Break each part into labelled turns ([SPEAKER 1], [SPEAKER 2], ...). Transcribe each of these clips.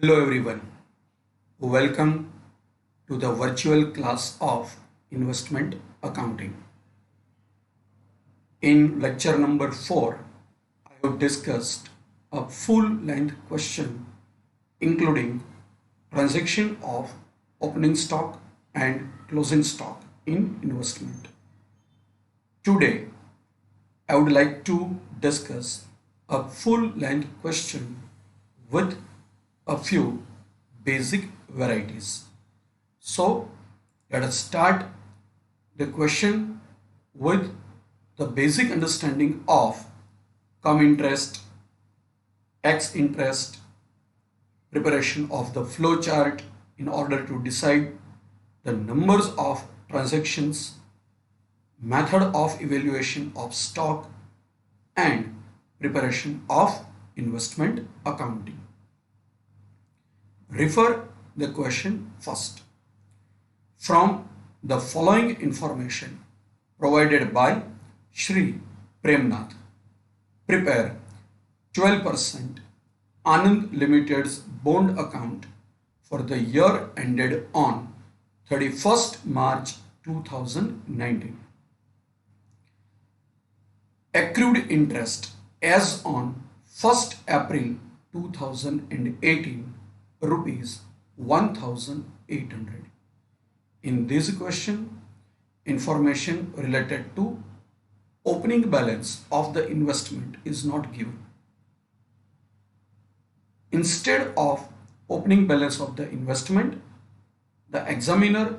[SPEAKER 1] Hello everyone, welcome to the virtual class of investment accounting. In lecture number 4, I have discussed a full length question including transaction of opening stock and closing stock in investment. Today, I would like to discuss a full length question with a few basic varieties. So let us start the question with the basic understanding of cum interest, X interest, preparation of the flow chart in order to decide the numbers of transactions, method of evaluation of stock, and preparation of investment accounting. Refer the question first. From the following information provided by Shri Premnath, prepare 12% Anand Limited's bond account for the year ended on 31st March 2019. Accrued interest as on 1st April 2018 rupees 1800. In this question, information related to opening balance of the investment is not given. Instead of opening balance of the investment, the examiner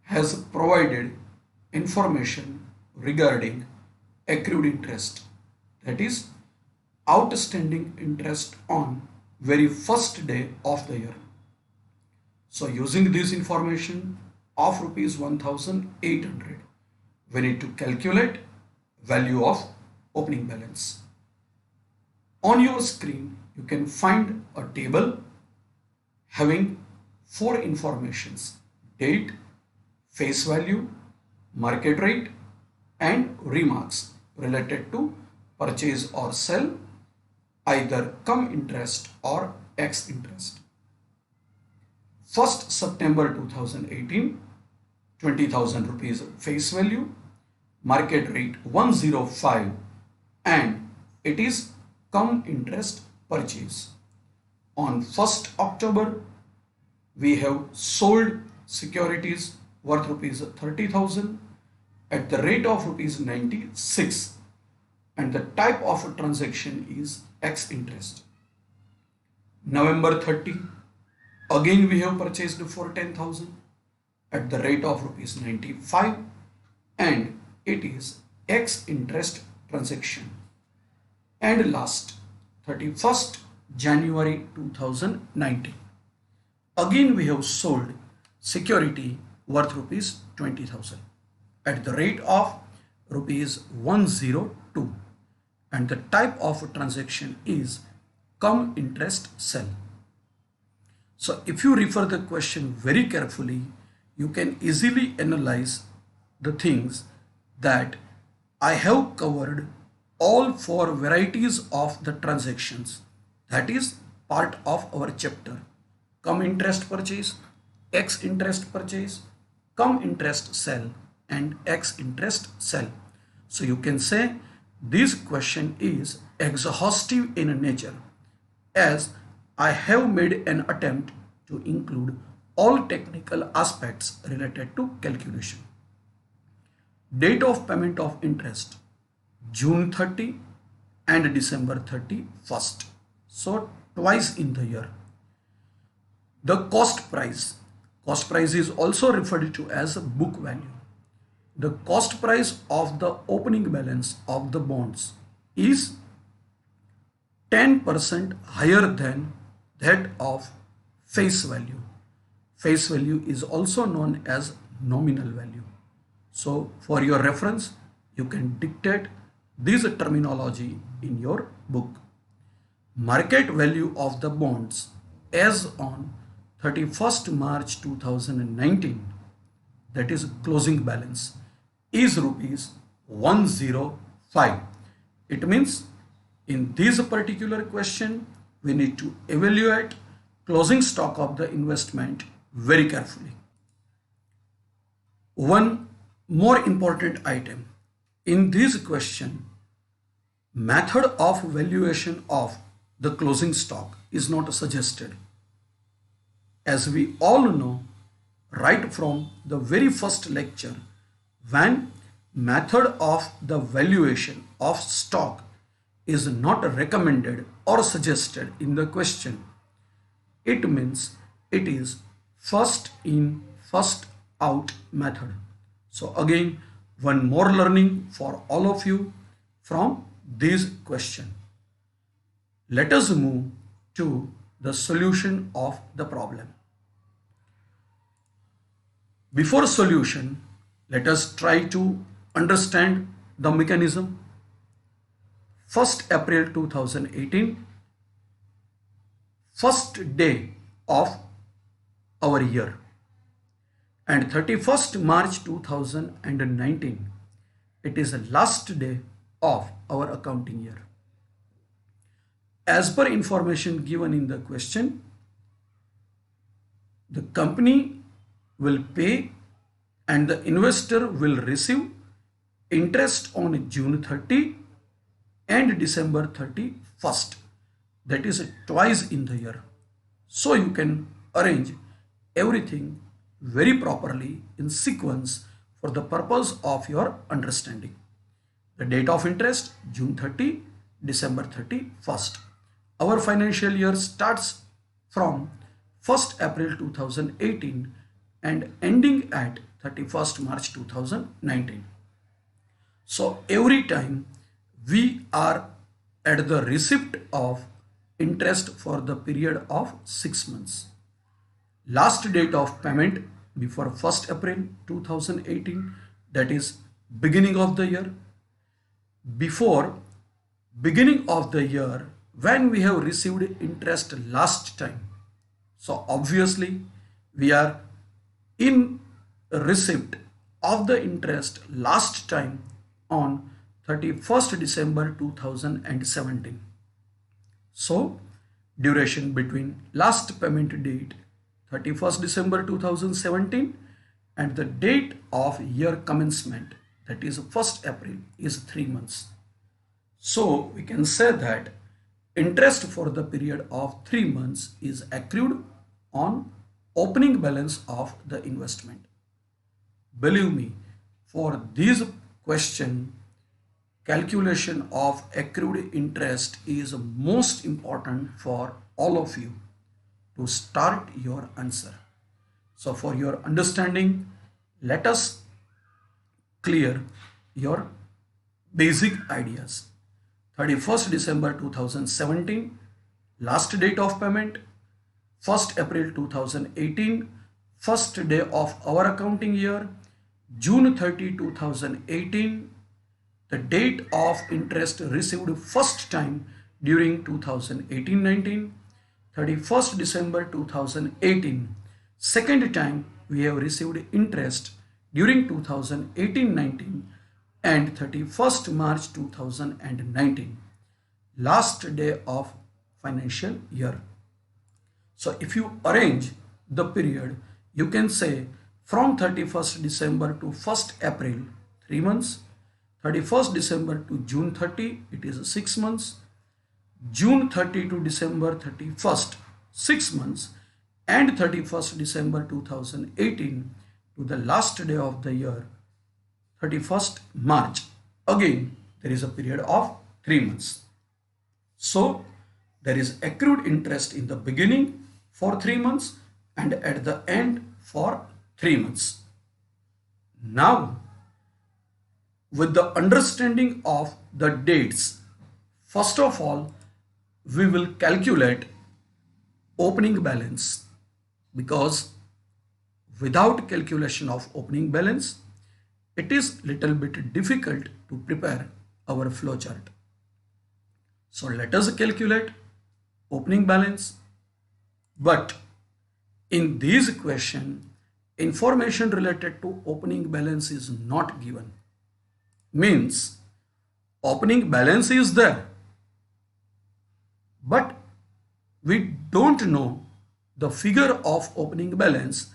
[SPEAKER 1] has provided information regarding accrued interest, that is outstanding interest on very first day of the year. So using this information of rupees 1800, we need to calculate value of opening balance. On your screen, you can find a table having four informations: date, face value, market rate, and remarks related to purchase or sell, either cum interest or X interest. 1st September 2018, 20,000 rupees face value, market rate 105, and it is cum interest purchase. On 1st October, we have sold securities worth rupees 30,000 at the rate of rupees 96, and the type of transaction is X interest. November 30, again we have purchased for 10,000 at the rate of rupees 95, and it is X interest transaction. And last, 31st January 2019, again we have sold security worth rupees 20,000 at the rate of rupees 102, and the type of transaction is cum interest sell. So if you refer the question very carefully, you can easily analyze the things that I have covered all four varieties of the transactions. That is part of our chapter: cum interest purchase, X interest purchase, cum interest sell, and X interest sell. So you can say this question is exhaustive in nature, as I have made an attempt to include all technical aspects related to calculation. Date of payment of interest: June 30 and December 31st. So twice in the year. The cost price. Cost price is also referred to as book value. The cost price of the opening balance of the bonds is 10% higher than that of face value. Face value is also known as nominal value. So for your reference, you can dictate this terminology in your book. Market value of the bonds as on 31st March 2019, that is closing balance, is rupees 105. It means in this particular question, we need to evaluate closing stock of the investment very carefully. One more important item in this question, method of valuation of the closing stock is not suggested. As we all know, right from the very first lecture, when method of the valuation of stock is not recommended or suggested in the question, it means it is first in, first out method. So again, one more learning for all of you from this question. Let us move to the solution of the problem. Before solution, let us try to understand the mechanism. 1st April 2018, first day of our year, and 31st March 2019, it is the last day of our accounting year. As per information given in the question, the company will pay and the investor will receive interest on June 30 and December 31st. That is twice in the year. So you can arrange everything very properly in sequence for the purpose of your understanding. The date of interest, June 30, December 31st. Our financial year starts from 1st April 2018 and ending at 31st March 2019. So every time we are at the receipt of interest for the period of 6 months. Last date of payment before 1st April 2018, that is beginning of the year. Before beginning of the year, when we have received interest last time. So obviously we are in receipt of the interest last time on 31st December 2017. So duration between last payment date 31st December 2017 and the date of year commencement, that is 1st April, is 3 months. So we can say that interest for the period of 3 months is accrued on opening balance of the investment. Believe me, for this question, calculation of accrued interest is most important for all of you to start your answer. So for your understanding, let us clear your basic ideas. 31st December 2017, last date of payment. 1st April 2018, first day of our accounting year. June 30, 2018, the date of interest received first time during 2018-19. 31st December 2018, second time we have received interest during 2018-19, and 31st March 2019, last day of financial year. So if you arrange the period, you can say from 31st December to 1st April, 3 months. 31st December to June 30, it is 6 months. June 30 to December 31st, 6 months. And 31st December 2018 to the last day of the year, 31st March. Again, there is a period of 3 months. So there is accrued interest in the beginning for 3 months and at the end for 3 months. Now, with the understanding of the dates, first of all, we will calculate opening balance, because without calculation of opening balance, it is little bit difficult to prepare our flowchart. So let us calculate opening balance. But in this question, information related to opening balance is not given. Means opening balance is there, but we don't know the figure of opening balance,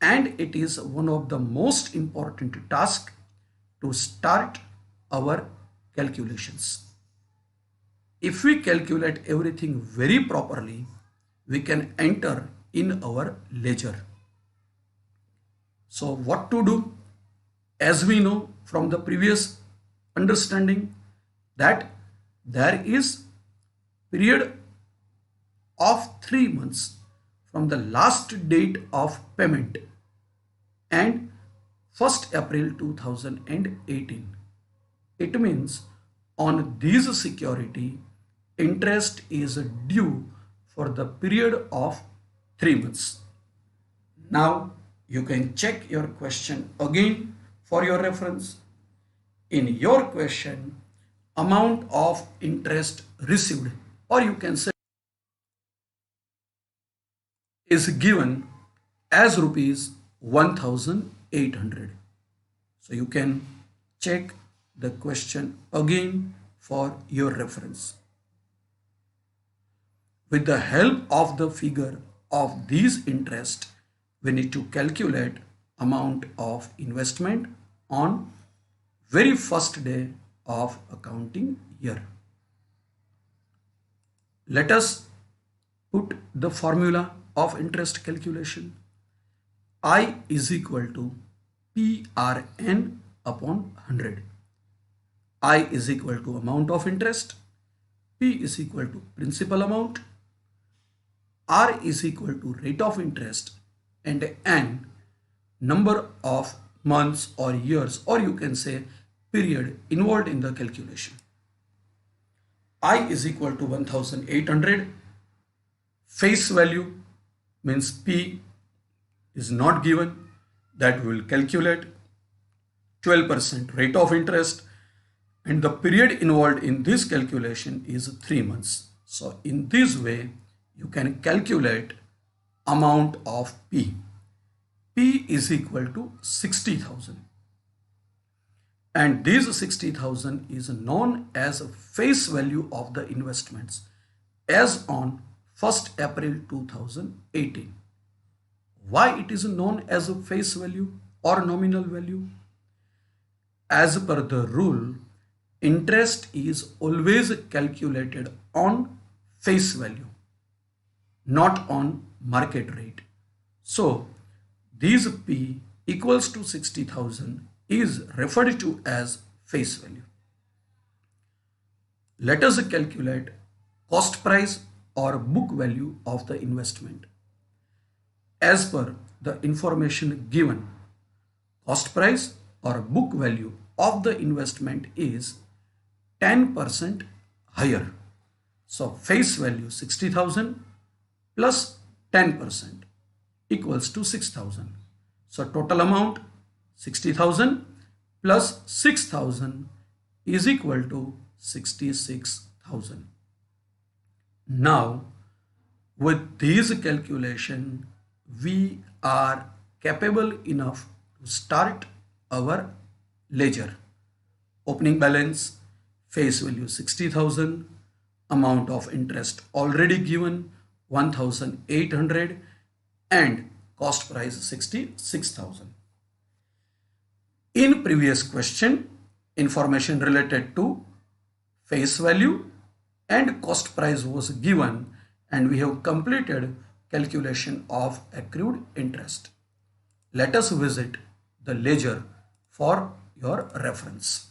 [SPEAKER 1] and it is one of the most important tasks to start our calculations. If we calculate everything very properly, we can enter in our ledger. So what to do? As we know from the previous understanding that there is period of 3 months from the last date of payment and 1st April 2018. It means on these security, interest is due for the period of 3 months. Now you can check your question again for your reference. In your question, amount of interest received, or you can say is given as rupees 1800. So you can check the question again for your reference. With the help of the figure of these interest, we need to calculate amount of investment on very first day of accounting year. Let us put the formula of interest calculation. I is equal to PRN upon 100. I is equal to amount of interest, P is equal to principal amount, R is equal to rate of interest, and N number of months or years, or you can say period involved in the calculation. I is equal to 1800. Face value means P is not given, that we will calculate 12% rate of interest, and the period involved in this calculation is 3 months. So in this way you can calculate amount of P. P is equal to 60,000, and this 60,000 is known as face value of the investments as on 1st April 2018. Why it is known as a face value or nominal value? As per the rule, interest is always calculated on face value, not on market rate. So this P equals to 60,000 is referred to as face value. Let us calculate cost price or book value of the investment. As per the information given, cost price or book value of the investment is 10% higher. So face value 60,000 plus 10% equals to 6,000. So total amount 60,000 plus 6,000 is equal to 66,000. Now with this calculation, we are capable enough to start our ledger. Opening balance, face value 60,000, amount of interest already given 1800, and cost price 66,000. In previous question, information related to face value and cost price was given, and we have completed calculation of accrued interest. Let us visit the ledger for your reference.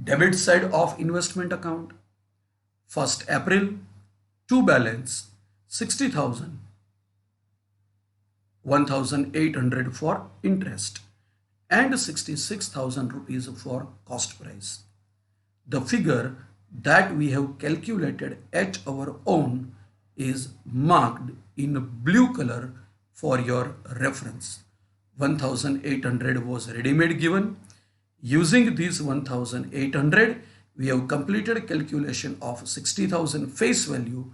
[SPEAKER 1] Debit side of investment account, 1st April, to balance 60,000, 1800 for interest, and 66,000 rupees for cost price. The figure that we have calculated at our own is marked in blue color for your reference. 1800 was ready-made given. Using this 1800, we have completed calculation of 60,000 face value,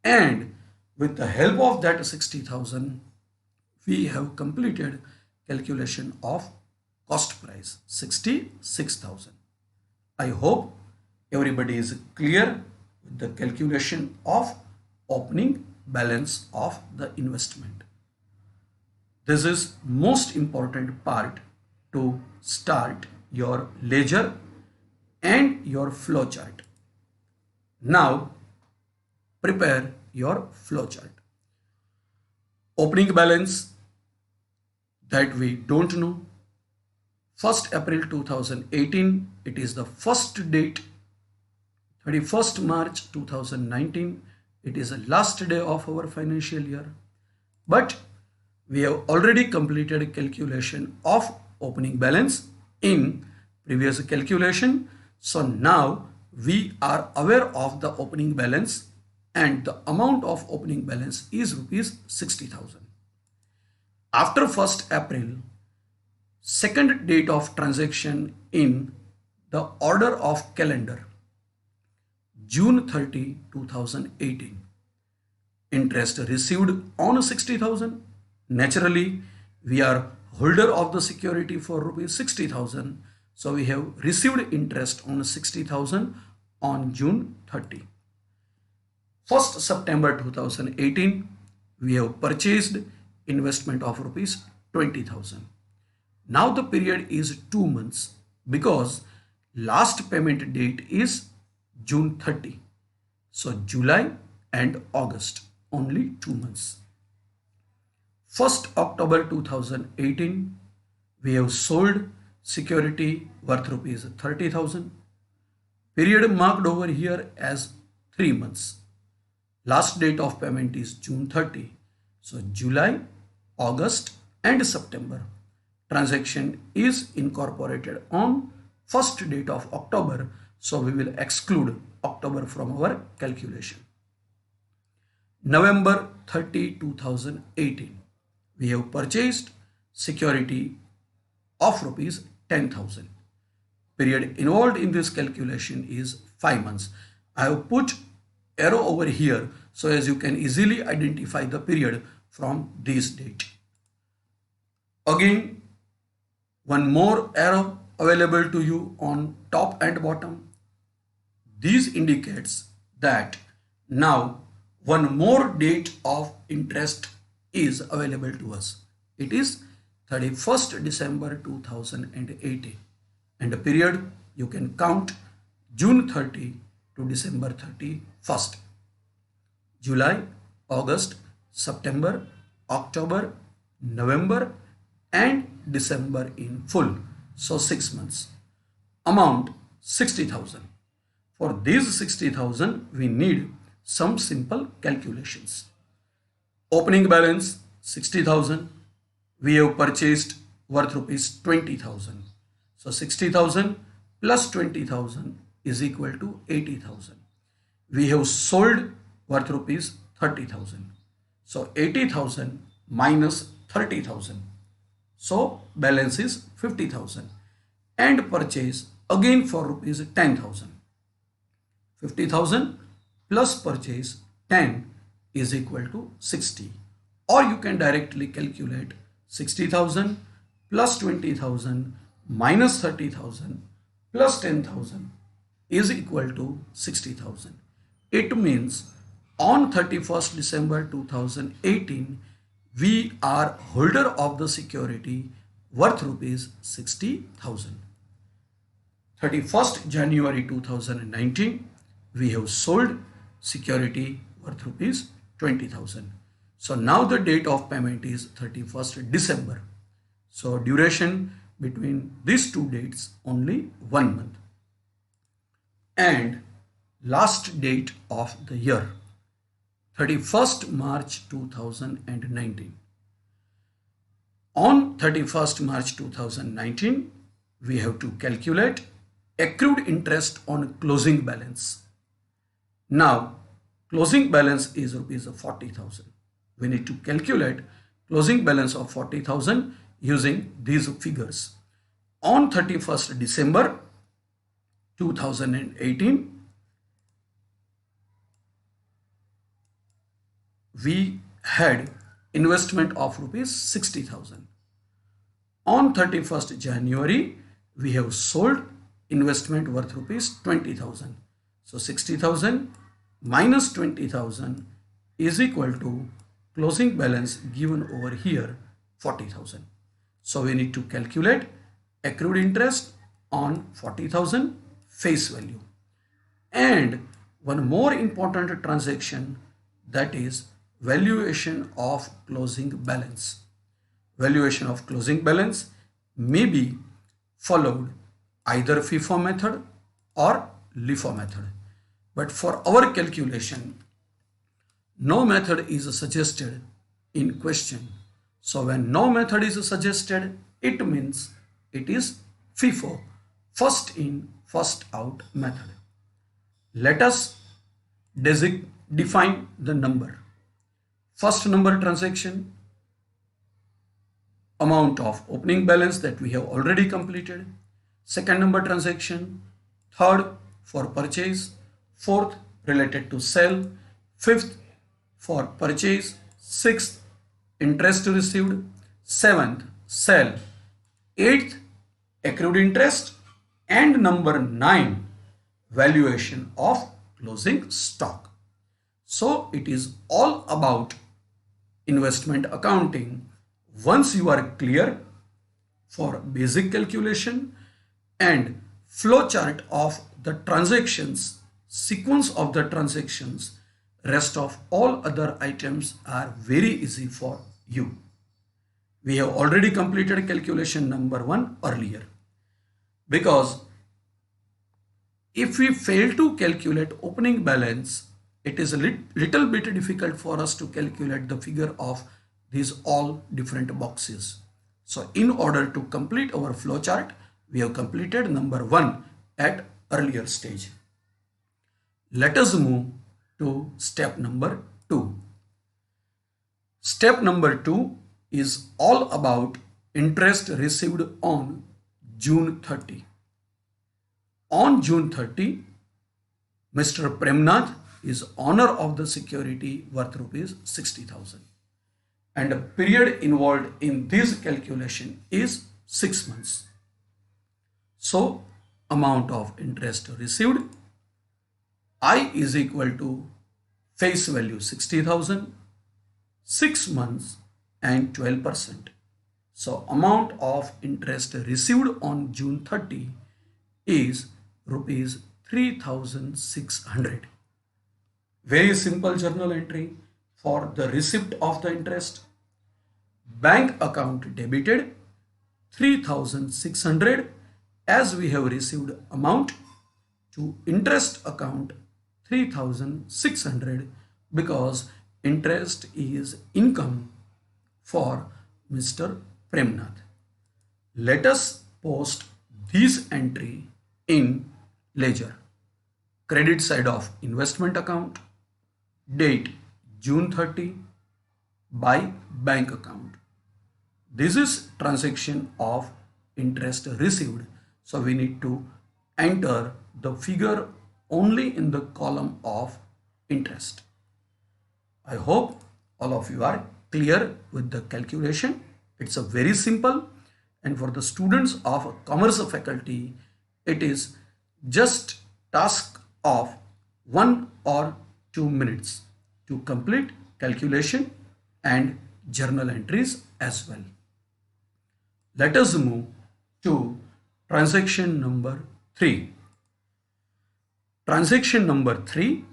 [SPEAKER 1] and with the help of that 60,000, we have completed calculation of cost price 66,000. I hope everybody is clear with the calculation of opening balance of the investment. This is most important part to start your ledger and your flow chart. Now prepare your flow chart. Opening balance that we don't know. 1st April 2018, it is the first date. 31st March 2019, it is the last day of our financial year. But we have already completed calculation of opening balance in previous calculation. So now we are aware of the opening balance, and the amount of opening balance is rupees 60,000. After 1st April, second date of transaction in the order of calendar, June 30, 2018. Interest received on 60,000. Naturally, we are holder of the security for rupees 60,000. So we have received interest on 60,000 on June 30. 1st September 2018, we have purchased investment of rupees 20,000. Now the period is 2 months because last payment date is June 30. So July and August, only 2 months. 1st October 2018, we have sold security worth rupees 30,000. Period marked over here as 3 months. Last date of payment is June 30. So July, August and September. Transaction is incorporated on first date of October. So we will exclude October from our calculation. November 30, 2018. We have purchased security of rupees 10,000. Period involved in this calculation is 5 months. I have put arrow over here so as you can easily identify the period from this date. Again, one more arrow available to you on top and bottom. This indicates that now one more date of interest is available to us. It is 31st December 2018, and the period you can count June 30 to December 31st. July, August, September, October, November and December in full. So 6 months. Amount 60,000. For these 60,000 we need some simple calculations. Opening balance 60,000. We have purchased worth rupees 20,000. So 60,000 plus 20,000 is equal to 80,000. We have sold worth rupees 30,000. So 80,000 minus 30,000. So balance is 50,000. And purchase again for rupees 10,000. 50,000 plus purchase 10 is equal to 60. Or you can directly calculate 60,000 plus 20,000 minus 30,000 plus 10,000 is equal to 60,000. It means on 31st December 2018, we are holder of the security worth rupees 60,000. 31st January 2019, we have sold security worth rupees 20,000. So now the date of payment is 31st December. So duration between these two dates only 1 month. And last date of the year, 31st March 2019. On 31st March 2019, we have to calculate accrued interest on closing balance. Now, closing balance is rupees 40,000. We need to calculate closing balance of 40,000 using these figures. On 31st December 2018, we had investment of rupees 60,000. On 31st January, we have sold investment worth rupees 20,000. So 60,000 minus 20,000 is equal to closing balance given over here 40,000. So we need to calculate accrued interest on 40,000 face value. And one more important transaction, that is valuation of closing balance. Valuation of closing balance may be followed either FIFO method or LIFO method. But for our calculation, no method is suggested in question. So when no method is suggested, it means it is FIFO, first in, first out method. Let us define the number. First number transaction, amount of opening balance that we have already completed. Second number transaction, third for purchase, fourth related to sell, fifth for purchase, sixth interest received, seventh sell, eighth accrued interest, and number 9 valuation of closing stock. So it is all about investment accounting. Once you are clear for basic calculation and flow chart of the transactions, sequence of the transactions, rest of all other items are very easy for you. We have already completed calculation number 1 earlier, because if we fail to calculate opening balance, it is a little bit difficult for us to calculate the figure of these all different boxes. So in order to complete our flow chart, we have completed number 1 at earlier stage. Let us move to step number 2. Step number 2 is all about interest received on June 30. On June 30, Mr. Premnath is owner of the security worth rupees 60,000, and the period involved in this calculation is 6 months. So amount of interest received, I is equal to face value 60,000, 6 months and 12%. So amount of interest received on June 30 is rupees 3,600. Very simple journal entry for the receipt of the interest. Bank account debited 3,600 as we have received amount, to interest account 3,600 because interest is income for Mr. Premnath. Let us post this entry in ledger. Credit side of investment account, date June 30, by bank account. This is transaction of interest received, so we need to enter the figure only in the column of interest. I hope all of you are clear with the calculation. It's a very simple, and for the students of commerce faculty, it is just task of 1 or 2 minutes to complete calculation and journal entries as well. Let us move to transaction number 3. Transaction number 3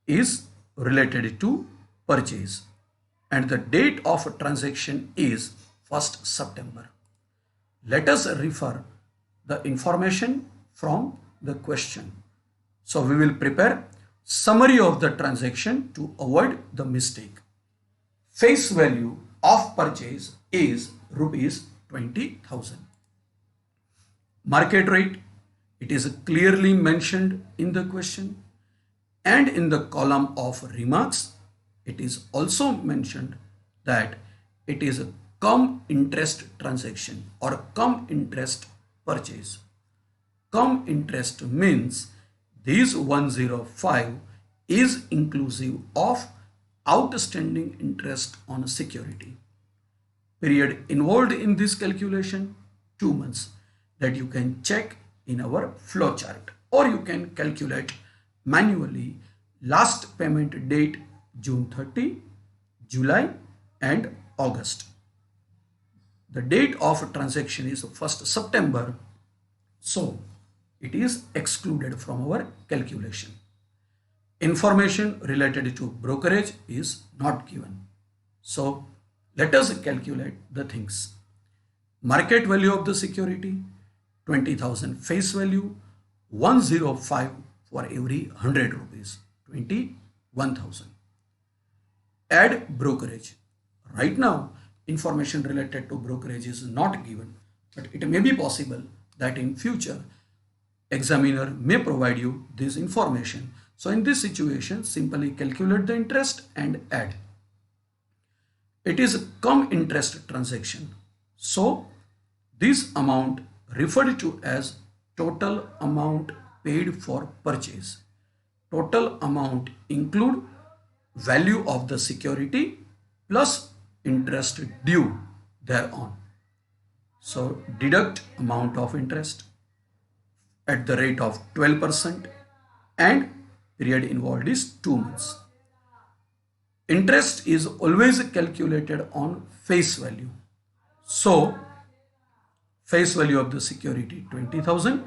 [SPEAKER 1] is related to purchase, and the date of transaction is 1st September. Let us refer the information from the question. So we will prepare summary of the transaction to avoid the mistake. Face value of purchase is rupees 20,000. Market rate, it is clearly mentioned in the question, and in the column of remarks it is also mentioned that it is a cum interest transaction or cum interest purchase. Cum interest means this 105 is inclusive of outstanding interest on a security. Period involved in this calculation 2 months, that you can check in our flow chart, or you can calculate manually. Last payment date June 30, July and August. The date of transaction is 1st September, so it is excluded from our calculation. Information related to brokerage is not given. So let us calculate the things. Market value of the security 20,000, face value 105 for every 100 rupees, 21,000. Add brokerage. Right now information related to brokerage is not given, but it may be possible that in future examiner may provide you this information. So in this situation, simply calculate the interest and add. It is a cum interest transaction. So this amount referred to as total amount paid for purchase. Total amount include value of the security plus interest due thereon. So deduct amount of interest at the rate of 12% and period involved is 2 months. Interest is always calculated on face value. So face value of the security 20,000,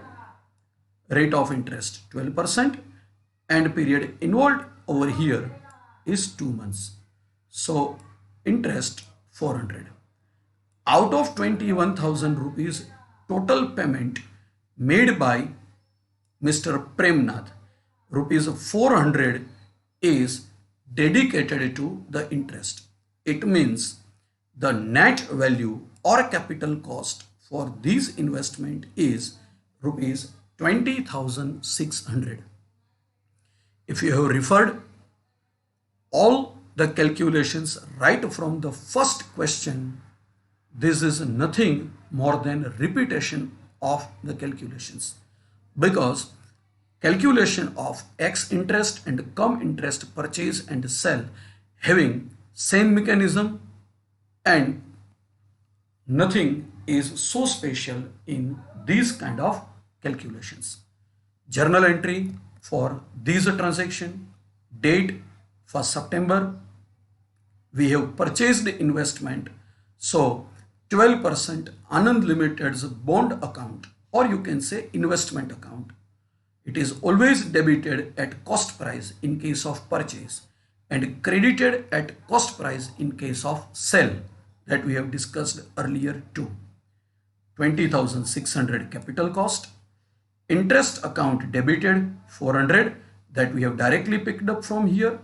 [SPEAKER 1] rate of interest 12% and period involved over here is 2 months. So interest 400. Out of 21,000 rupees total payment made by Mr. Premnath, rupees 400 is dedicated to the interest. It means the net value or capital cost for this investment is rupees 20,600. If you have referred all the calculations right from the first question, this is nothing more than repetition of the calculations, because calculation of X interest and cum interest purchase and sell having same mechanism and nothing is so special in these kind of calculations. Journal entry for this transaction, date 1st September, we have purchased the investment, so 12% Anand Limited's bond account, or you can say investment account. It is always debited at cost price in case of purchase and credited at cost price in case of sale, that we have discussed earlier too. 20,600 capital cost, interest account debited 400, that we have directly picked up from here,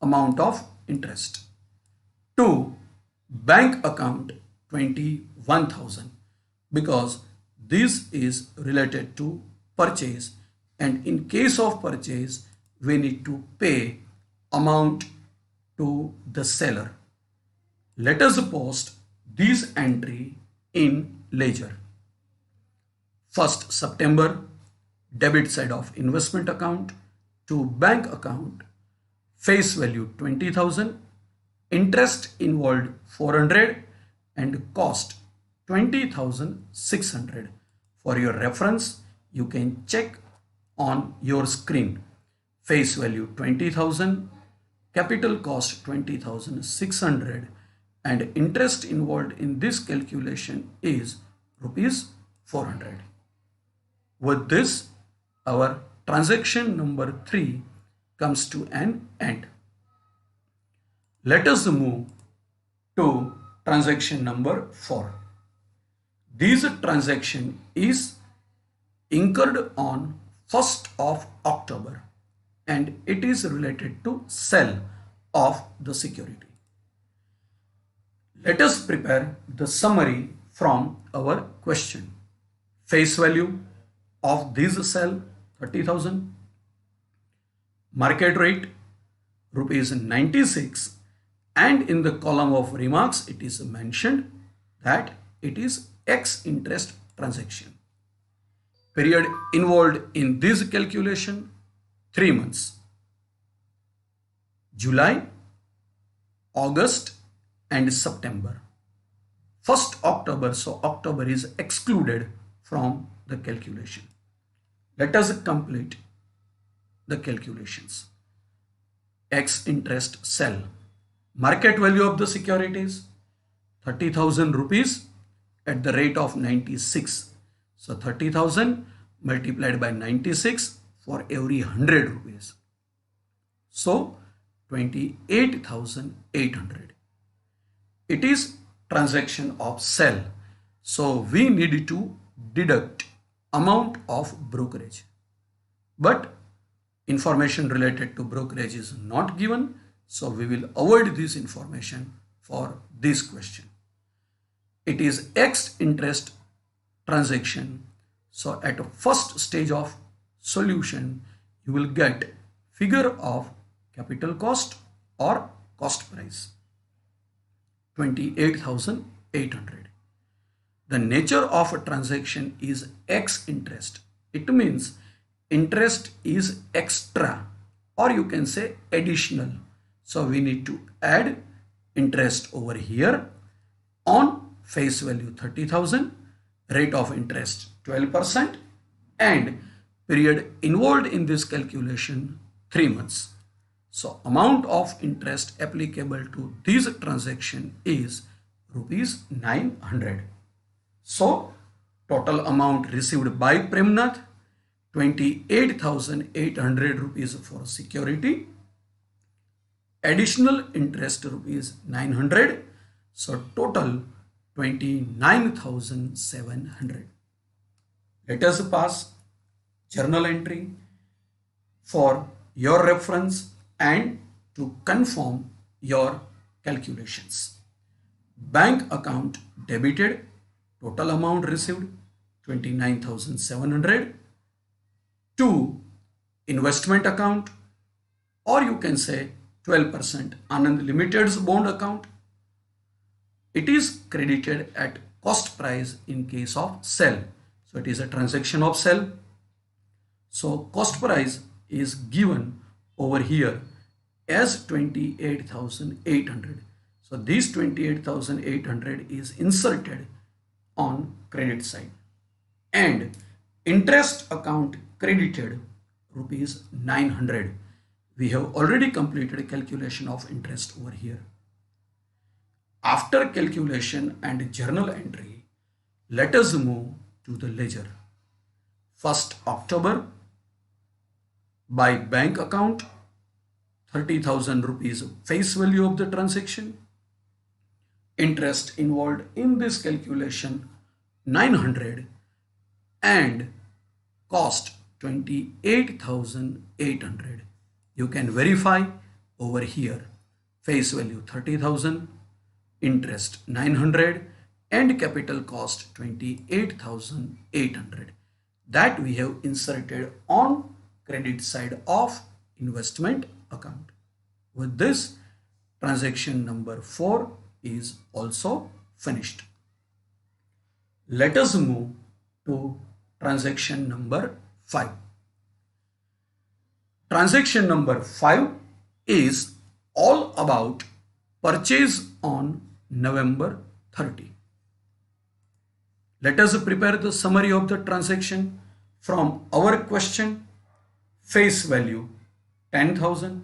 [SPEAKER 1] amount of interest. 2. Bank account 21,000, because this is related to purchase, and in case of purchase we need to pay amount to the seller. Let us post this entry in ledger. 1st September, debit side of investment account to bank account, face value 20,000, interest involved 400 and cost 20,600. For your reference, you can check on your screen. Face value 20,000, capital cost 20,600 and interest involved in this calculation is rupees 400. With this, our transaction number 3 comes to an end. Let us move to transaction number 4. This transaction is incurred on 1st of October and it is related to sale of the security. Let us prepare the summary from our question. Face value of this sale 30,000. Market rate rupees 96, and in the column of remarks it is mentioned that it is X interest transaction. Period involved in this calculation 3 months. July, August and September. 1st October, so October is excluded from the calculation. Let us complete the calculations. X interest sell. Market value of the securities 30,000 rupees at the rate of 96. So 30,000 multiplied by 96 for every 100 rupees. So 28,800. It is transaction of sell. So we need to deduct amount of brokerage. But information related to brokerage is not given. So we will avoid this information for this question. It is X interest transaction. So at the first stage of solution, you will get figure of capital cost or cost price 28,800. The nature of a transaction is X interest. It means interest is extra, or you can say additional. So we need to add interest over here on face value 30,000, rate of interest 12%, and period involved in this calculation 3 months. So amount of interest applicable to this transaction is rupees 900. So total amount received by Premnath 28,800 rupees for security, additional interest rupees 900. So total 29,700. Let us pass journal entry for your reference and to confirm your calculations. Bank account debited, total amount received 29,700 to investment account, or you can say 12% Anand Limited's bond account. It is credited at cost price in case of sell. So it is a transaction of sell. So cost price is given over here as 28,800. So this 28,800 is inserted on credit side, and interest account credited rupees 900. We have already completed calculation of interest over here. After calculation and journal entry, let us move to the ledger. 1st October, by bank account 30,000 rupees face value of the transaction. Interest involved in this calculation 900 and cost 28,800. You can verify over here. Face value 30,000, interest 900 and capital cost 28,800. That we have inserted on credit side of investment account. With this, transaction number 4 is also finished. Let us move to transaction number 5. Transaction number 5 is all about purchase on November 30. Let us prepare the summary of the transaction from our question. Face value 10,000.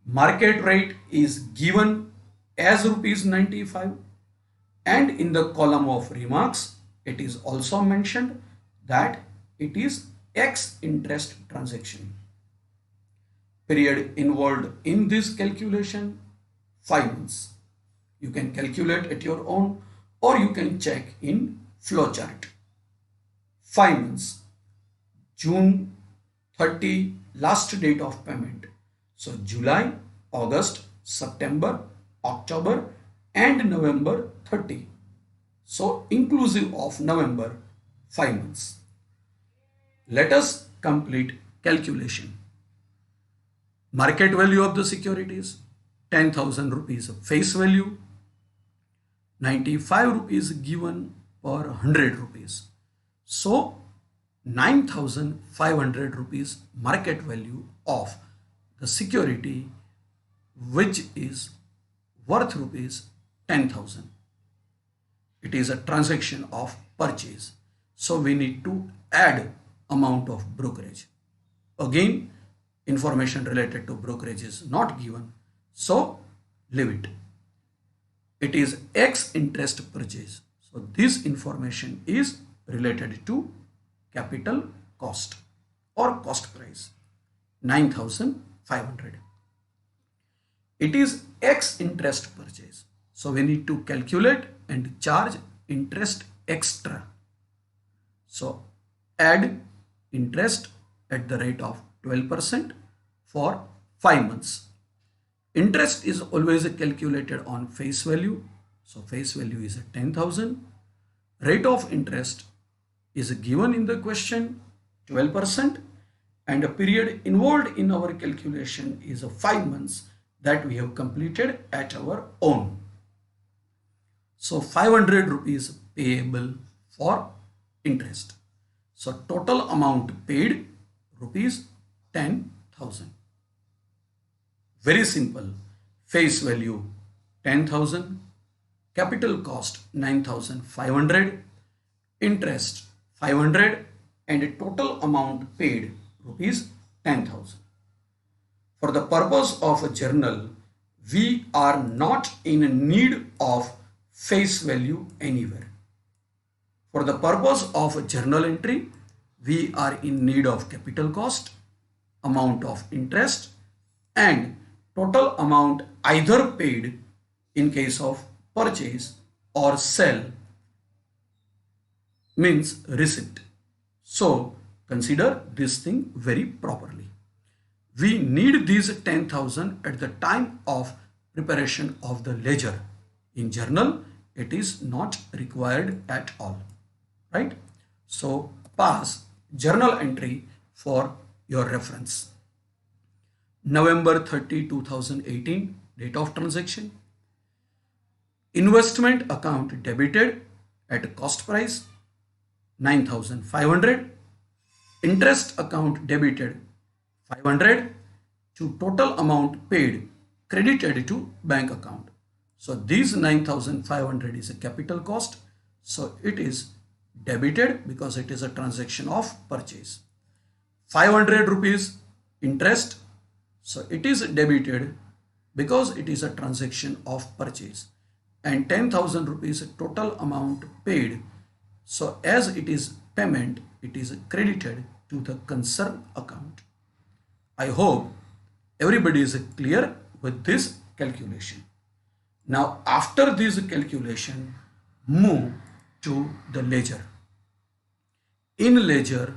[SPEAKER 1] Market rate is given as rupees 95, and in the column of remarks it is also mentioned that it is X interest transaction. Period involved in this calculation 5 months. You can calculate at your own, or you can check in flowchart. 5 months. June 30 last date of payment. So July, August, September, October and November 30. So inclusive of November 5 months. Let us complete calculation. Market value of the securities 10,000 rupees face value, 95 rupees given per 100 rupees. So 9,500 rupees market value of the security, which is worth rupees 10,000. It is a transaction of purchase. So we need to add amount of brokerage. Again, information related to brokerage is not given, so leave it. It is X interest purchase. So this information is related to capital cost or cost price 9,500. It is X interest purchase. So we need to calculate and charge interest extra. So add interest at the rate of 12% for 5 months. Interest is always calculated on face value. So face value is 10,000. Rate of interest is given in the question 12%, and a period involved in our calculation is 5 months that we have completed at our own. So 500 rupees payable for interest. So total amount paid rupees 10,000. Very simple. Face value 10,000, capital cost 9,500, interest 500, and total amount paid rupees 10,000. For the purpose of a journal, we are not in need of face value anywhere. For the purpose of a journal entry, we are in need of capital cost, amount of interest, and total amount either paid in case of purchase or sell, means receipt. So consider this thing very properly. We need these 10,000 at the time of preparation of the ledger. In journal, it is not required at all, right? So pass journal entry for your reference. November 30, 2018, date of transaction. Investment account debited at cost price 9,500. Interest account debited 500 to total amount paid credited to bank account. So these 9,500 is a capital cost. So it is debited because it is a transaction of purchase. 500 rupees interest. So it is debited because it is a transaction of purchase, and 10,000 rupees total amount paid. So as it is payment, it is credited to the concerned account. I hope everybody is clear with this calculation. Now after this calculation, move to the ledger. In ledger,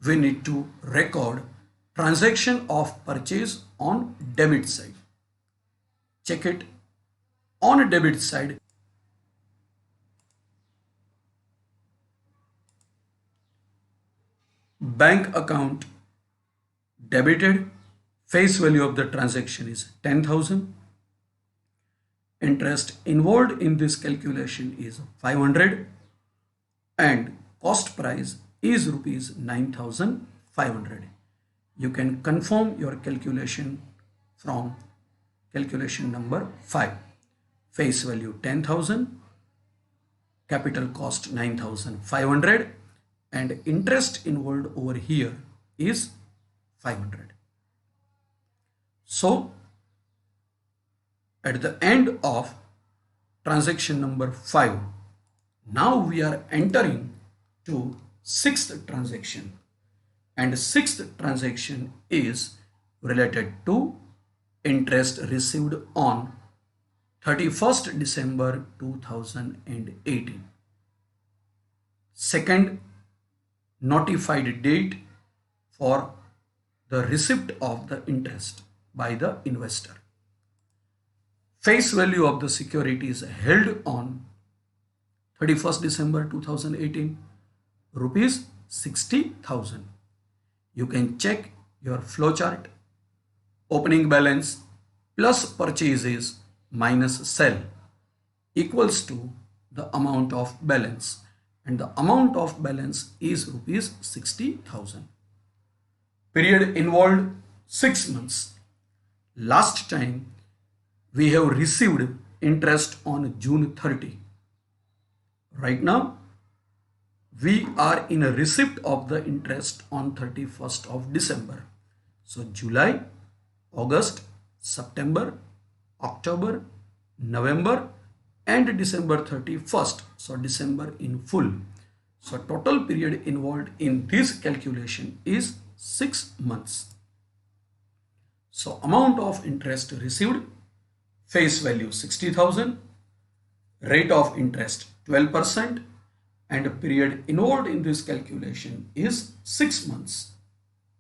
[SPEAKER 1] we need to record transaction of purchase on debit side. Check it. On debit side, bank account debited, face value of the transaction is 10,000. Interest involved in this calculation is 500, and cost price is rupees 9,500. You can confirm your calculation from calculation number 5. Face value 10,000, capital cost 9,500, and interest involved over here is 500. So at the end of transaction number 5, now we are entering to 6th transaction, and 6th transaction is related to interest received on 31st December 2018. Second notified date for the receipt of the interest by the investor. Face value of the securities held on 31st December 2018, rupees 60,000. You can check your flowchart. Opening balance plus purchases minus sell equals to the amount of balance, and the amount of balance is rupees 60,000. Period involved 6 months. Last time we have received interest on June 30. Right now we are in a receipt of the interest on 31st of December. So July, August, September, October, November and December 31st. So December in full. So total period involved in this calculation is 6 months. So amount of interest received, face value 60,000, rate of interest 12%, and period involved in this calculation is 6 months.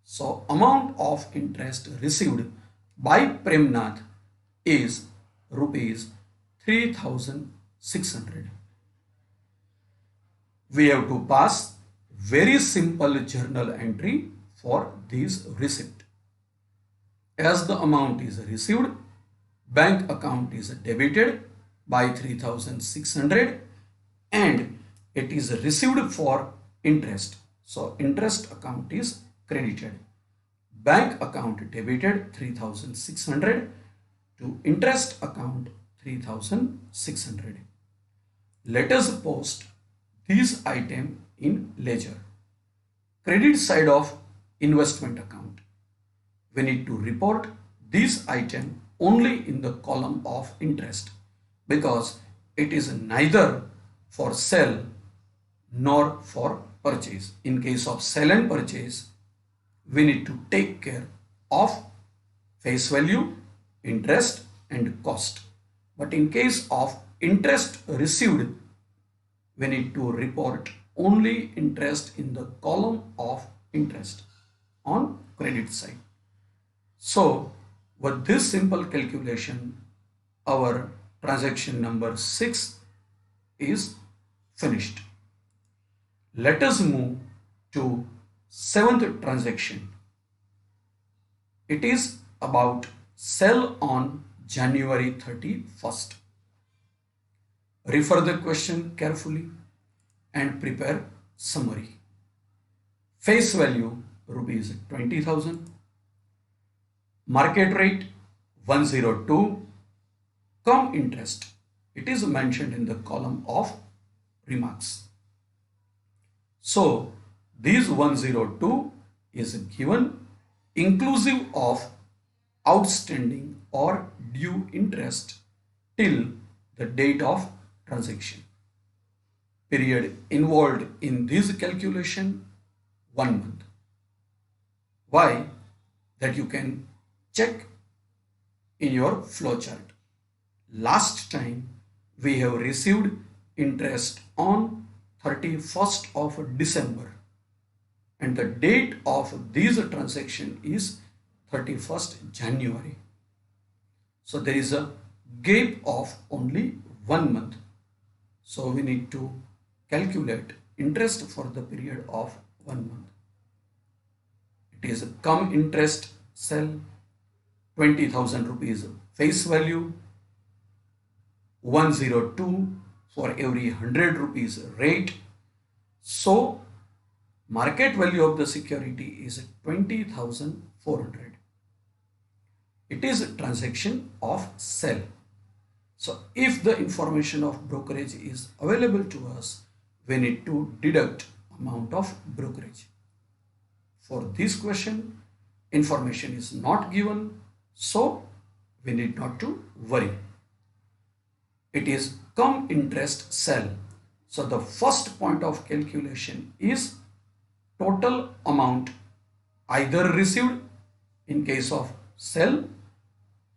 [SPEAKER 1] So amount of interest received by Premnath is rupees 3,600. We have to pass very simple journal entry for this receipt. As the amount is received, bank account is debited by 3,600 and it is received for interest. So interest account is credited. Bank account debited 3,600 to interest account 3,600. Let us post this item in ledger. Credit side of investment account. We need to report this item only in the column of interest because it is neither for sell nor for purchase. In case of sell and purchase, we need to take care of face value, interest and cost. But in case of interest received, we need to report only interest in the column of interest on credit side. So with this simple calculation, our transaction number 6 is finished. Let us move to 7th transaction. It is about sell on January 31st. Refer the question carefully and prepare summary. Face value rupees 20,000. Market rate 102. Cum interest. It is mentioned in the column of remarks. So this 102 is given inclusive of outstanding or due interest till the date of transaction. Period involved in this calculation 1 month. Why? That you can check in your flowchart. Last time we have received interest on 31st of December and the date of this transaction is 31st January. So there is a gap of only 1 month. So we need to calculate interest for the period of 1 month. It is cum interest sell 20,000 rupees face value, 102 for every 100 rupees rate. So market value of the security is 20,400. It is a transaction of sell. So if the information of brokerage is available to us, we need to deduct amount of brokerage. For this question, information is not given, so we need not to worry. It is cum interest sell. So the first point of calculation is total amount either received in case of sell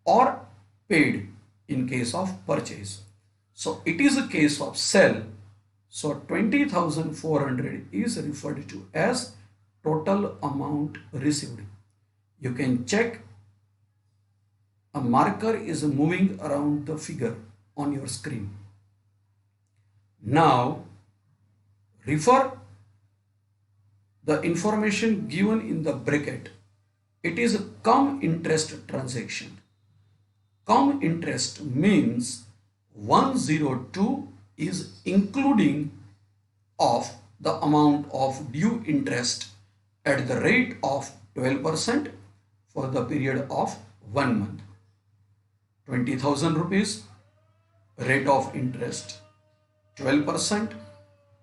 [SPEAKER 1] or paid in case of purchase. So it is a case of sell. So 20,400 is referred to as total amount received. You can check a marker is moving around the figure on your screen. Now refer the information given in the bracket. It is a cum interest transaction. Cum interest means 102 is including of the amount of due interest at the rate of 12% for the period of 1 month. 20,000 rupees rate of interest 12%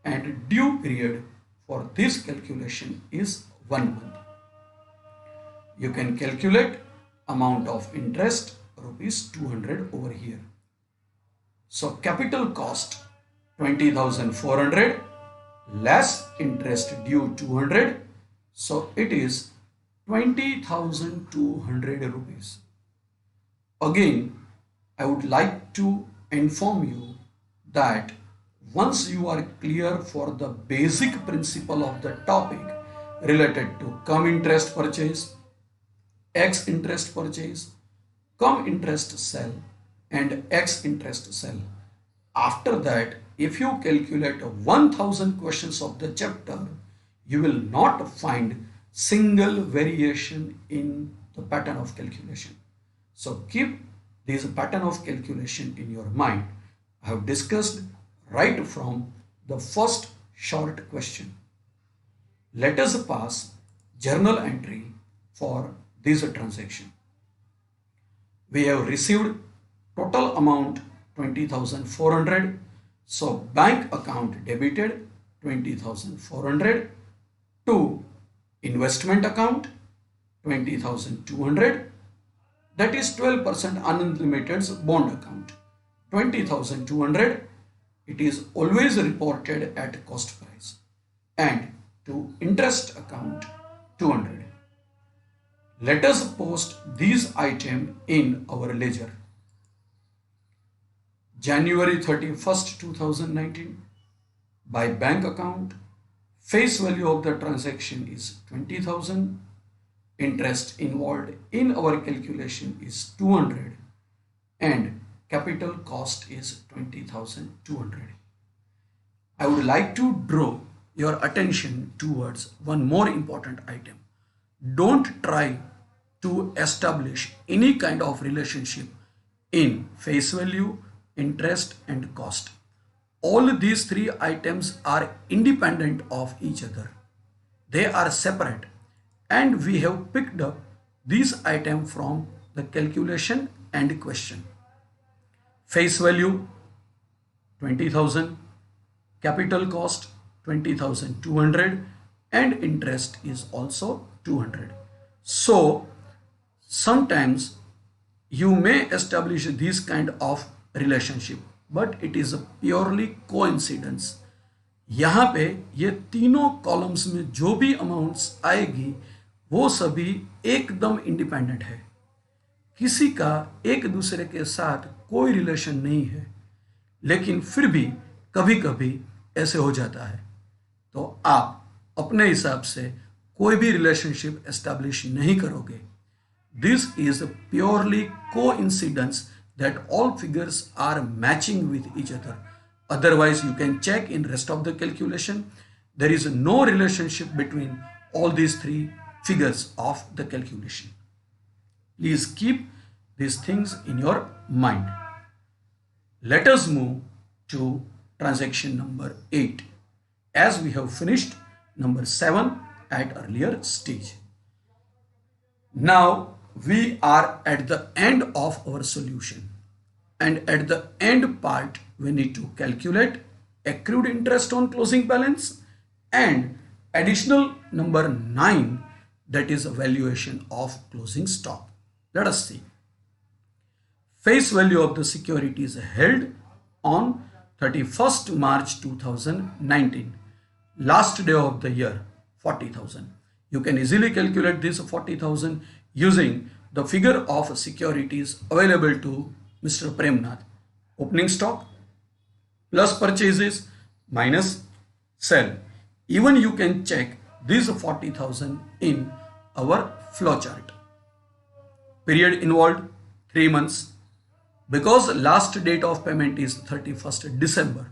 [SPEAKER 1] and due period for this calculation is 1 month. you can calculate amount of interest rupees 200 over here. So capital cost 20,400 less interest due 200. So it is 20,200 rupees. Again, I would like to inform you that once you are clear for the basic principle of the topic related to cum interest purchase, ex interest purchase, cum interest sell and ex interest sell. After that, if you calculate 1000 questions of the chapter, you will not find single variation in the pattern of calculation. So keep this pattern of calculation in your mind. I have discussed right from the first short question. Let us pass journal entry for this transaction. We have received total amount 20,400. So bank account debited 20,400 to investment account 20,200, that is 12% unlimited bond account 20,200. It is always reported at cost price, and to interest account 200. Let us post these items in our ledger. January 31st, 2019, by bank account, face value of the transaction is 20,000. Interest involved in our calculation is 200 and capital cost is 20,200. I would like to draw your attention towards one more important item. Don't try to establish any kind of relationship in face value, interest and cost. All these three items are independent of each other. They are separate, and we have picked up these items from the calculation and question. Face value 20,000, capital cost 20,200 and interest is also 200. So sometimes you may establish this kind of relationship, but it is a purely coincidence. यहाँ पे ये तीनों columns में जो भी amounts आएगी वो सभी एकदम इंडिपेंडेंट है, किसी का एक दूसरे के साथ कोई रिलेशन नहीं है, लेकिन फिर भी कभी कभी ऐसे हो जाता है, तो आप अपने हिसाब से कोई भी रिलेशनशिप एस्टैब्लिश नहीं करोगे. This is purely coincidence that all figures are matching with each other. Otherwise, you can check in rest of the calculation. There is no relationship between all these three figures of the calculation. Please keep these things in your mind. Let us move to transaction number 8, as we have finished number 7 at earlier stage. Now we are at the end of our solution, and at the end part we need to calculate accrued interest on closing balance and additional number 9, that is valuation of closing stock. Let us see. Face value of the securities held on 31st March 2019, last day of the year, 40,000. You can easily calculate this 40,000 using the figure of securities available to Mr. Premnath. Opening stock plus purchases minus sell. Even you can check this 40,000 in our flow chart. Period involved 3 months, because last date of payment is 31st December.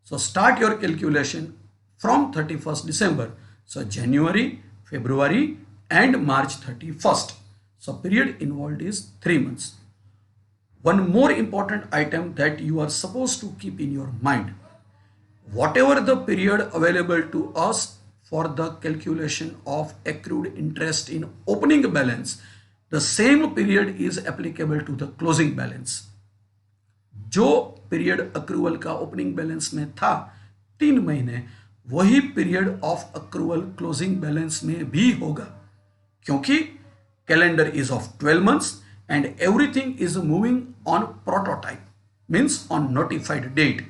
[SPEAKER 1] So start your calculation from 31st December. So January, February and March 31st. So period involved is 3 months. One more important item that you are supposed to keep in your mind. Whatever the period available to us for the calculation of accrued interest in opening balance, the same period is applicable to the closing balance. जो period accrual का opening balance में था 3 महीने, वही period of accrual closing balance में भी होगा, क्योंकि calendar is of 12 months and everything is moving on prototype, means on notified date.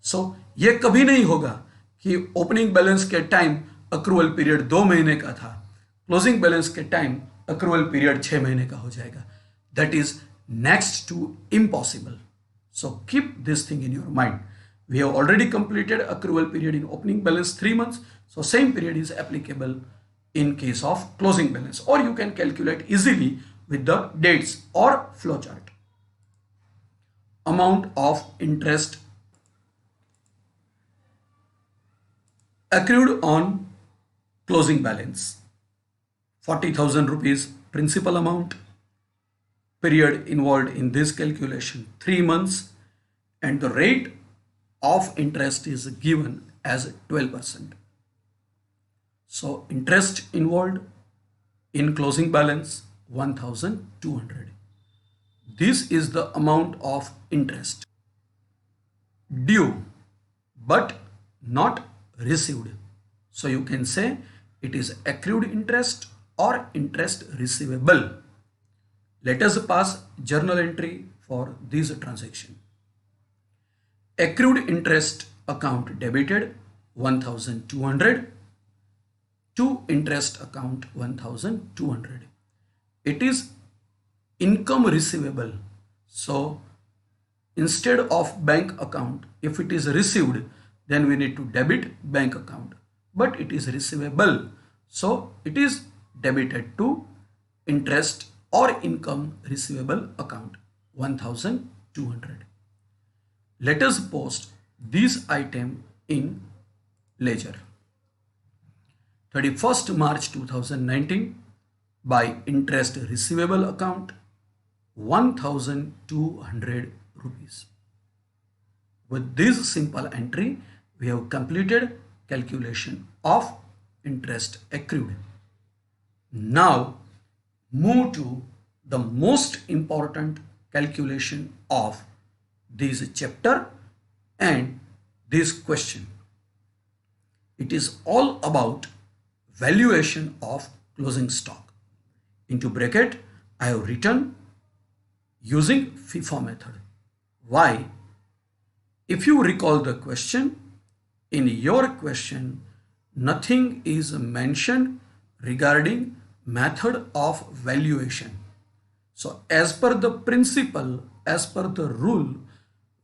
[SPEAKER 1] So ये कभी नहीं होगा कि ओपनिंग बैलेंस के टाइम अक्रूवल पीरियड 2 महीने का था, क्लोजिंग बैलेंस के टाइम अक्रूवल पीरियड 6 महीने का हो जाएगा. That is next to impossible. So keep this thing in your mind. We have already completed accrual period in opening balance 3 months. So same period is applicable in case of closing balance, or you can calculate easily with the dates or flowchart. Amount of interest accrued on closing balance. 40,000 rupees principal amount. Period involved in this calculation 3 months, and the rate of interest is given as 12%. So interest involved in closing balance 1,200. This is the amount of interest due but not received. So you can say it is accrued interest or interest receivable. Let us pass journal entry for this transaction. Accrued interest account debited 1,200 to interest account 1,200. It is income receivable. So instead of bank account, if it is received, then we need to debit bank account. But it is receivable. So it is debited to interest or income receivable account 1,200. Let us post this item in ledger. 31st March 2019 by interest receivable account 1,200 rupees. With this simple entry, we have completed calculation of interest accrued. Now move to the most important calculation of this chapter and this question. It is all about valuation of closing stock. Into bracket, I have written using FIFO method. Why? If you recall the question, in your question, nothing is mentioned regarding method of valuation. So as per the principle, as per the rule,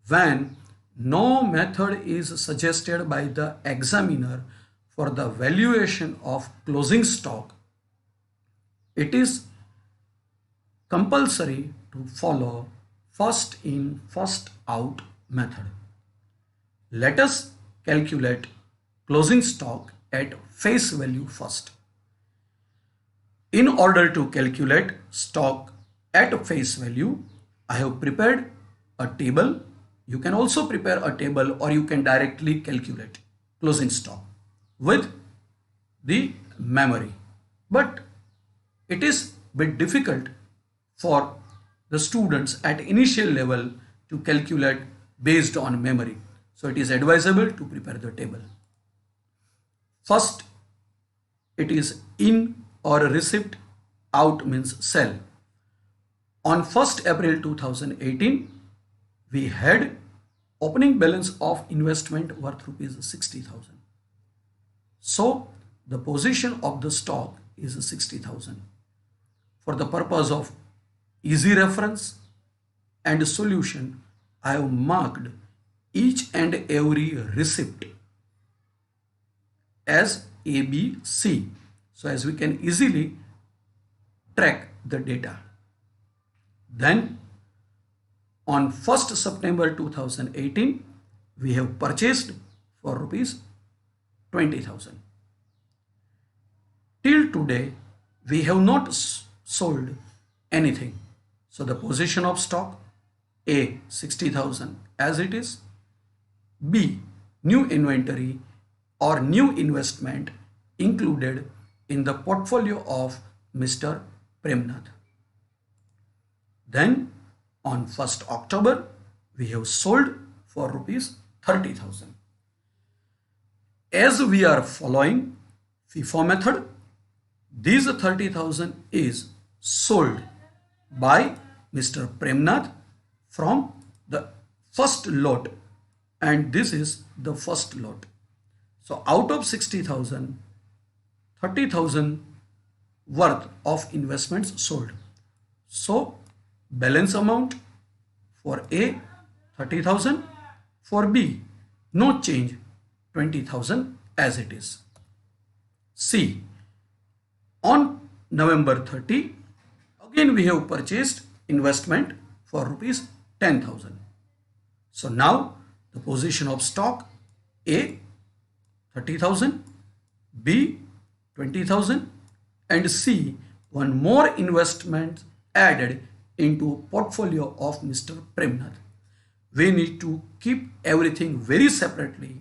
[SPEAKER 1] when no method is suggested by the examiner for the valuation of closing stock, it is compulsory to follow first in, first out method. Let us calculate closing stock at face value first. In order to calculate stock at face value, I have prepared a table. You can also prepare a table, or you can directly calculate closing stock with the memory. But it is a bit difficult for the students at initial level to calculate based on memory. So it is advisable to prepare the table. First, it is in or receipt, out means sell. On 1st April 2018, we had opening balance of investment worth rupees 60,000. So the position of the stock is 60,000. For the purpose of easy reference and solution, I have marked each and every receipt as ABC. So as we can easily track the data. Then on 1st September 2018, we have purchased for rupees 20,000. Till today, we have not sold anything. So the position of stock, A, 60,000 as it is. B, new inventory or new investment included in the portfolio of Mr. Premnath. Then on 1st October, we have sold for rupees 30,000. As we are following FIFO method, this 30,000 is sold by Mr. Premnath from the first lot, and this is the first lot. So out of 60,000, 30,000 worth of investments sold. So balance amount for A 30,000, for B no change 20,000 as it is. C, on November 30, again we have purchased investment for rupees 10,000. So now the position of stock: A 30,000, B 20,000, and C one more investment added into portfolio of Mr. Premnath. We need to keep everything very separately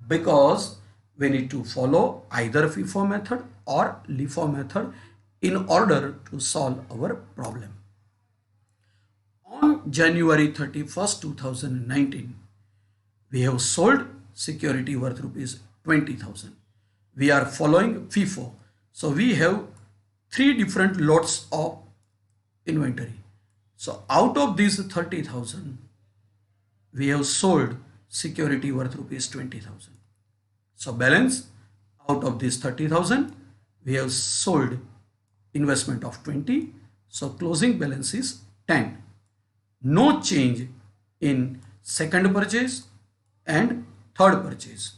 [SPEAKER 1] because we need to follow either FIFO method or LIFO method in order to solve our problem. On January 31st, 2019, we have sold security worth rupees 20,000. We are following FIFO. So we have 3 different lots of inventory. So out of these 30,000, we have sold security worth rupees 20,000. So balance, out of this 30,000, we have sold investment of 20. So closing balance is 10. No change in second purchase and third purchase.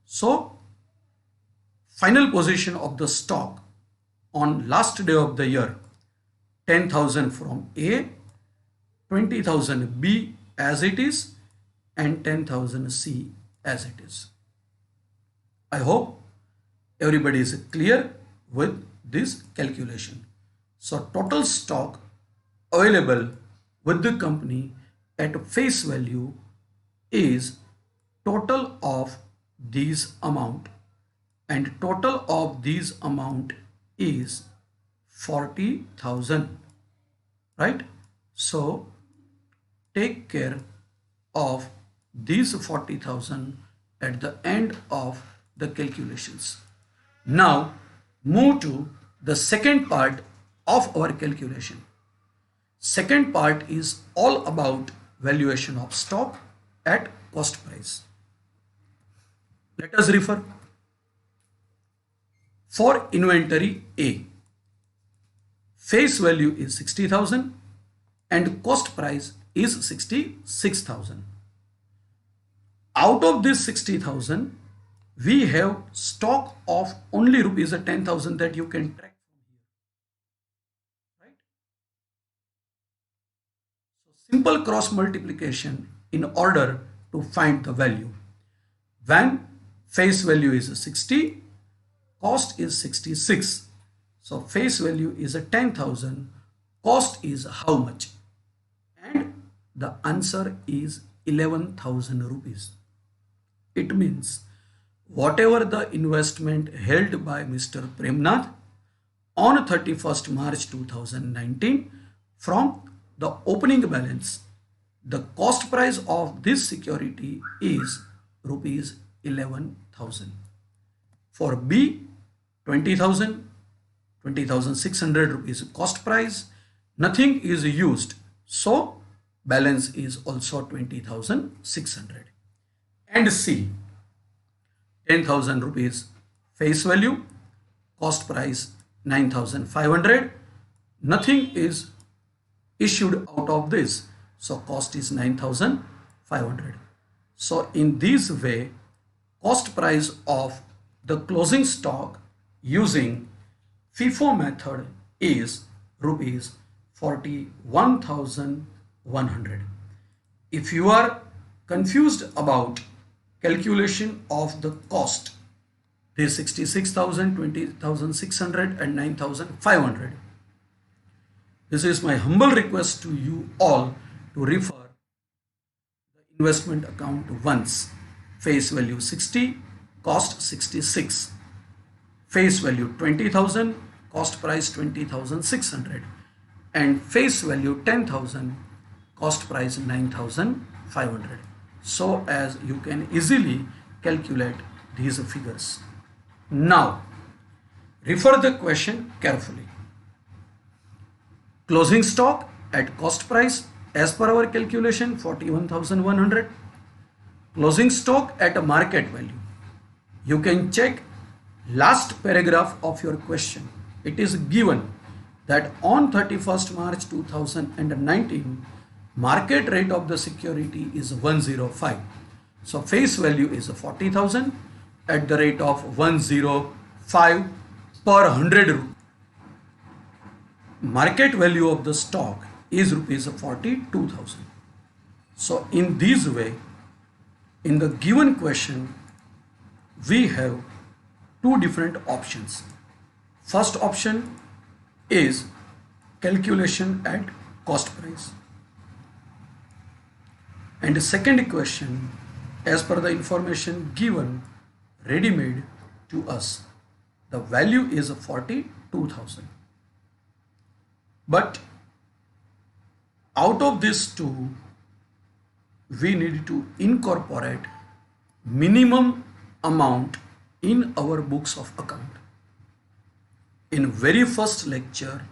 [SPEAKER 1] So final position of the stock on last day of the year: 10,000 from A, 20,000 B as it is, and 10,000 C as it is. I hope everybody is clear with this calculation. So total stock available with the company at face value is total of these amount, and total of these amount is 40,000, right? So take care of these 40,000 at the end of the calculations. Now move to the second part of our calculation. Second part is all about valuation of stock at cost price. Let us refer. For inventory A, face value is 60,000 and cost price is 66,000. Out of this 60,000, we have stock of only rupees 10,000 that you can track from here, right? So simple cross multiplication in order to find the value. When face value is 60, cost is 66. So face value is 10,000, cost is how much? And the answer is 11,000 rupees. It means whatever the investment held by Mr. Premnath on 31st March 2019, from the opening balance, the cost price of this security is rupees 11,000. For B, 20,000, 20,600 rupees cost price, nothing is used, so balance is also 20,600. And C, 10,000 rupees face value, cost price 9,500, nothing is issued out of this, so cost is 9,500. So in this way, cost price of the closing stock using FIFO method is rupees 41,100. If you are confused about calculation of the cost, this 66,000, 20,600 and 9,500, this is my humble request to you all to refer the investment account once. Face value 60, cost 66. Face value 20,000, cost price 20,600, and face value 10,000, cost price 9,500, so as you can easily calculate these figures. Now refer the question carefully. Closing stock at cost price as per our calculation 41,100. Closing stock at a market value. You can check last paragraph of your question. It is given that on 31st March 2019 market rate of the security is 105. So face value is 40,000 at the rate of 105 per 100 rupees. Market value of the stock is rupees 42,000. So in this way, in the given question, we have two different options. First option is calculation at cost price. And the second question, as per the information given ready-made to us, the value is 42,000. But out of these two, we need to incorporate minimum amount in our books of account. In very first lecture,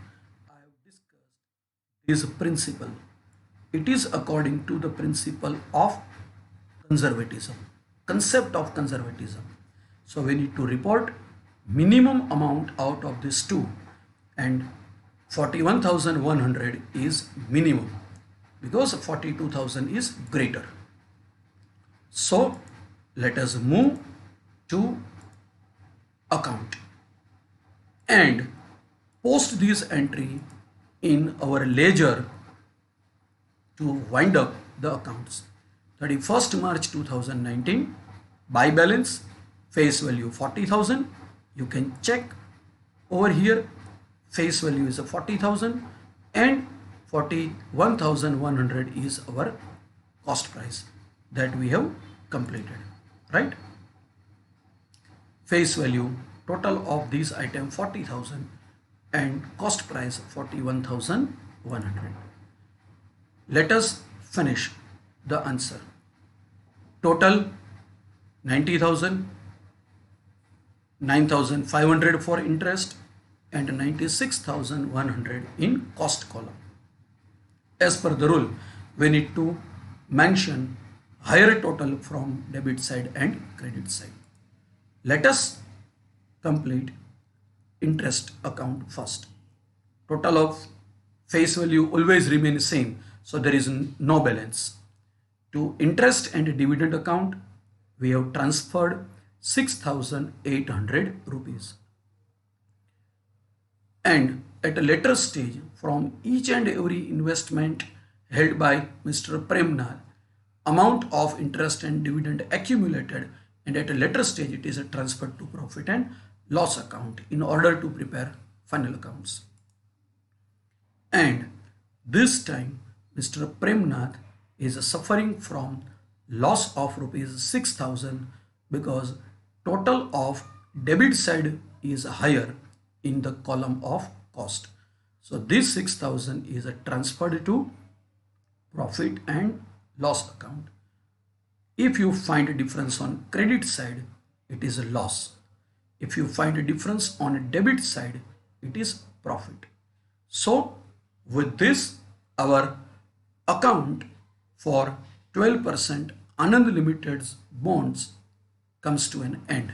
[SPEAKER 1] I have discussed this principle. It is according to the principle of conservatism, concept of conservatism. So we need to report minimum amount out of these two, and 41,100 is minimum because 42,000 is greater. So let us move to account and post this entry in our ledger to wind up the accounts. 31st March 2019 buy balance face value 40,000. You can check over here. Face value is 40,000 and 41,100 is our cost price that we have completed, right? Face value total of these item 40,000 and cost price 41,100. Let us finish the answer. Total 90,000, 9,500 for interest and 96,100 in cost column. As per the rule, we need to mention higher total from debit side and credit side. Let us complete interest account first. Total of face value always remains same, so there is no balance. To interest and dividend account, we have transferred 6,800 rupees. And at a later stage, from each and every investment held by Mr. Premnath, amount of interest and dividend accumulated, and at a later stage it is transferred to profit and loss account in order to prepare final accounts. And this time Mr. Premnath is suffering from loss of rupees 6,000 because total of debit side is higher in the column of cost. So this 6,000 is transferred to profit and loss account. If you find a difference on credit side, it is a loss. If you find a difference on a debit side, it is profit. So with this, our account for 12% Anand Limited's bonds comes to an end.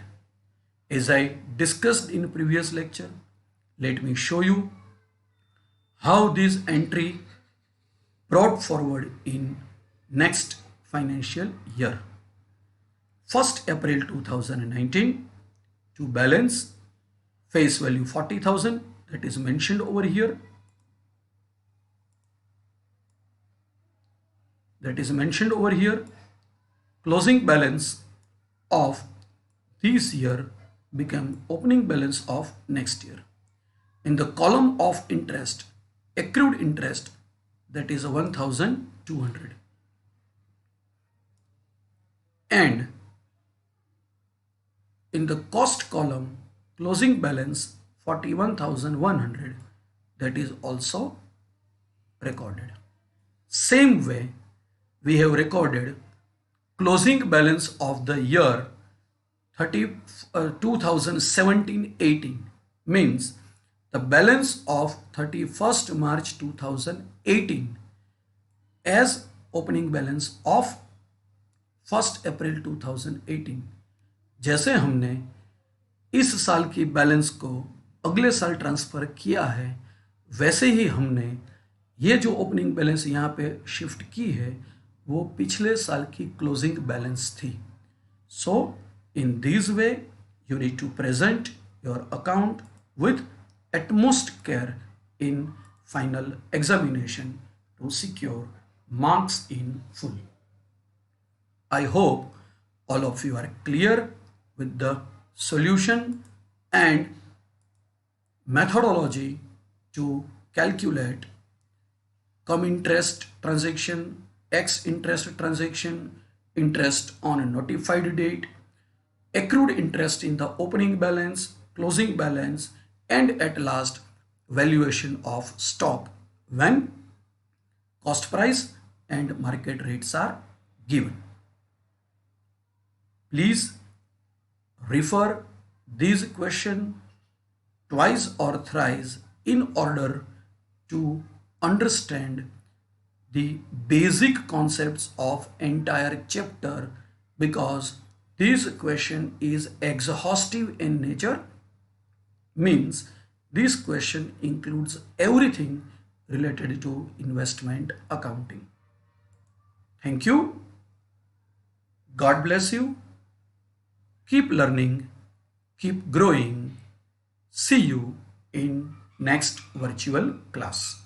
[SPEAKER 1] As I discussed in previous lecture, let me show you how this entry brought forward in next financial year. 1st April 2019 to balance face value 40,000, that is mentioned over here. Closing balance of this year become opening balance of next year. In the column of interest, accrued interest, that is 1,200. And in the cost column, closing balance 41,100, that is also recorded. Same way, we have recorded closing balance of the year 2017-18, means The balance of 31st March 2018 as opening balance of 1st April 2018. जैसे हमने इस साल की balance को अगले साल transfer किया है, वैसे ही हमने ये जो ओपनिंग बैलेंस यहाँ पे शिफ्ट की है वो पिछले साल की क्लोजिंग बैलेंस थी. So in this way you need to present your account with utmost care in final examination to secure marks in full. I hope all of you are clear with the solution and methodology to calculate cum interest transaction, ex interest transaction, interest on a notified date, accrued interest in the opening balance, closing balance, and at last valuation of stock when cost price and market rates are given. Please refer these questions twice or thrice in order to understand the basic concepts of entire chapter, because this question is exhaustive in nature, means this question includes everything related to investment accounting. Thank you. God bless you. Keep learning, keep growing. See you in next virtual class.